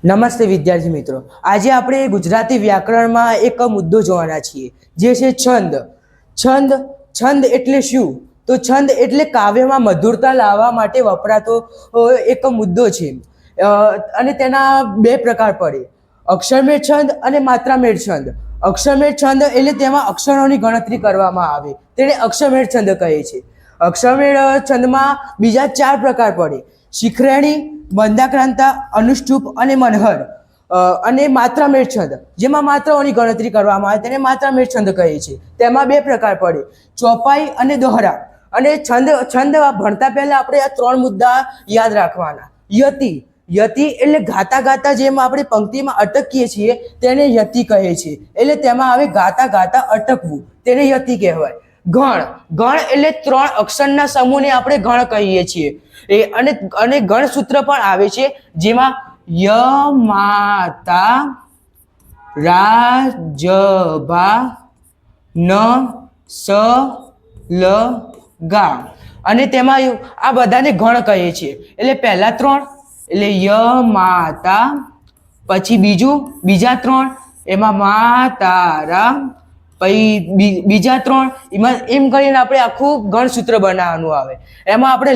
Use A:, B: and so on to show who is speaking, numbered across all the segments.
A: નમસ્તે વિદ્યાર્થી મિત્રો, આજે આપણે ગુજરાતી વ્યાકરણમાં એક મુદ્દો જોવાના છીએ, જે છે છંદ. છંદ છંદ એટલે શું? તો છંદ એટલે કાવ્યમાં મધુરતા લાવવા માટે વપરાતો એક મુદ્દો છે. અને તેના બે પ્રકાર પડે, અક્ષરમેળ છંદ અને માત્રામેળ છંદ. અક્ષરમેળ છંદ એટલે તેમાં અક્ષરોની ગણતરી કરવામાં આવે, તેને અક્ષરમેળ છંદ કહે છે. અક્ષરમેળ છંદમાં બીજા 4 પ્રકાર પડે, શિખરણી, બંધાક્રાંતા, અનુષ્ટુપ અને મનહર. અને માત્રામેળ છંદ, જેમાં માત્રાઓની ગણતરી કરવામાં આવે તેને માત્રામેળ છંદ કહે છે. તેમાં 2 પ્રકાર પડે, ચોપાઈ અને દોહરા. અને છંદ ભણતા પહેલા આપણે આ 3 મુદ્દા યાદ રાખવાના. યતિ, યતિ એટલે ગાતા ગાતા જેમ આપણે પંક્તિમાં અટકીએ છીએ તેને યતિ કહે છે. એટલે તેમાં આવે ગાતા ગાતા અટકવું, તેને યતિ કહેવાય. ગણ, ગણ એટલે 3 અક્ષરના સમૂહને આપણે ગણ કહીએ છીએ. અને ગણ સૂત્ર પણ આવે છે, જેમાં ય માતા રાજભા ન સ લ ગા. અને તેમાં આ બધાને ગણ કહે છે. એટલે પહેલા 3 એટલે ય માતા, પછી બીજા 3 એમાં માતારા, પછી બીજા 3 એમાં એમ કરીને આપણે આખું ગણસૂત્ર બનાવવાનું આવે. એમાં આપણે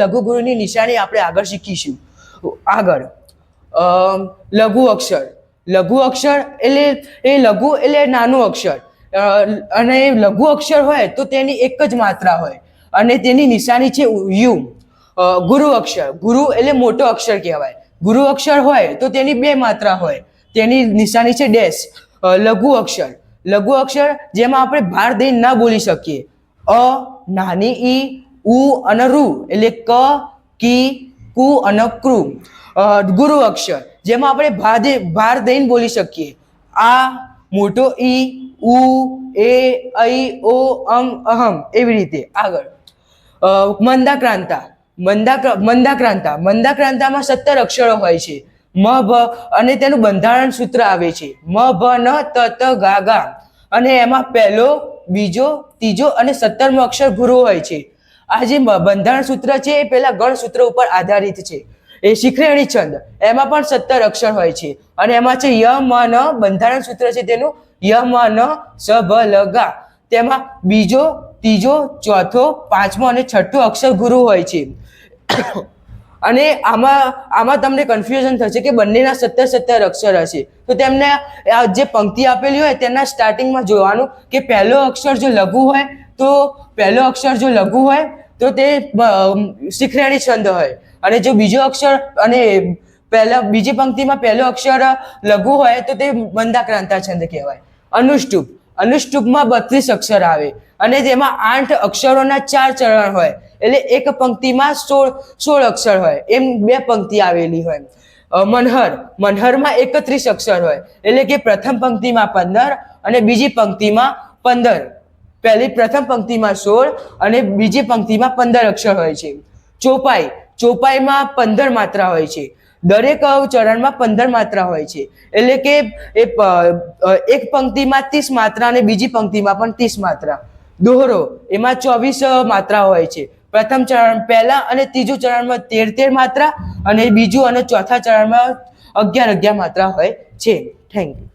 A: લઘુગુરુની નિશાની આપણે આગળ શીખીશું. આગળ લઘુ અક્ષર. લઘુ અક્ષર એટલે લઘુ એટલે નાનું અક્ષર. અને લઘુ અક્ષર હોય તો તેની એક જ માત્રા હોય અને તેની નિશાની છે યુ. ગુરુ અક્ષર, ગુરુ એટલે મોટો અક્ષર કહેવાય. ગુરુ અક્ષર હોય તો તેની 2 માત્રા હોય, તેની નિશાની છે ડેશ. લઘુ અક્ષર, લઘુ અક્ષર જેમાં આપણે ભાર દઈને ના બોલી શકીએ, અ, નાની ઈ, ઉ અને રૂ એટલે ક, કી, કુ અને ક્રુ. ગુરુ અક્ષર જેમાં આપણે ભાર દઈને બોલી શકીએ, આ, મોટો ઈ, ઉ, એ, ઐ, ઓ, અંગ, અહમ. એવી રીતે આગળ મંદાક્રાંતા. મંદાક્રાંતામાં 17 અક્ષરો હોય છે. મ, ભ અને તેનું બંધારણ સૂત્ર આવે છે મ, ભ, ન, ત, ત, ગા, ગા. અને એમાં પહેલો, બીજો, ત્રીજો અને 17મો અક્ષર ગુરુ હોય છે. આ જે બંધારણ સૂત્ર છે એ પેલા ગણ સૂત્ર ઉપર આધારિત છે. એ શિખરણી છંદ, એમાં પણ 17 અક્ષર હોય છે અને એમાં છે ય, મ, ન. બંધારણ સૂત્ર છે તેનું ય, મ, ન, સ, ભ, લ, ગા. તેમાં બીજો, ત્રીજો, ચોથો, 5મો અને 6થો અક્ષર ગુરુ હોય છે. અને આમાં તમને કન્ફ્યુઝન થશે કે બંનેના 17 અક્ષર હશે, તો તેમને જે પંક્તિ આપેલી હોય તેના સ્ટાર્ટિંગમાં જોવાનું કે પહેલો અક્ષર જો લઘુ હોય તો તે શિખરણી છંદ હોય, અને જો બીજો અક્ષર અને બીજી પંક્તિમાં પહેલો અક્ષર લઘુ હોય તો તે મંદાક્રાંતા છંદ કહેવાય. અનુષ્ટુપ, અનુષ્ટુપમાં 32 અક્ષર આવે અને તેમાં 8 અક્ષરોના 4 ચરણ હોય. એટલે એક પંક્તિમાં 16 અક્ષર હોય, એમ 2 પંક્તિ આવેલી હોય. મનહર, મનહરમાં 31 અક્ષર હોય, એટલે કે પ્રથમ પંક્તિમાં 15 અને બીજી પંક્તિમાં 15. પ્રથમ પંક્તિમાં 16 અને બીજી પંક્તિમાં 15 અક્ષર હોય છે. ચોપાઈ, ચોપાઈમાં 15 માત્રા હોય છે. દરેક ચરણમાં 15 માત્રા હોય છે, એટલે કે એક પંક્તિમાં 30 માત્રા અને બીજી પંક્તિમાં પણ 30 માત્રા. દોહરો, એમાં 24 માત્રા હોય છે. પ્રથમ ચરણ પહેલા અને ત્રીજું ચરણમાં 13 માત્રા અને બીજું અને ચોથા ચરણમાં 11 માત્રા હોય છે. Thank you.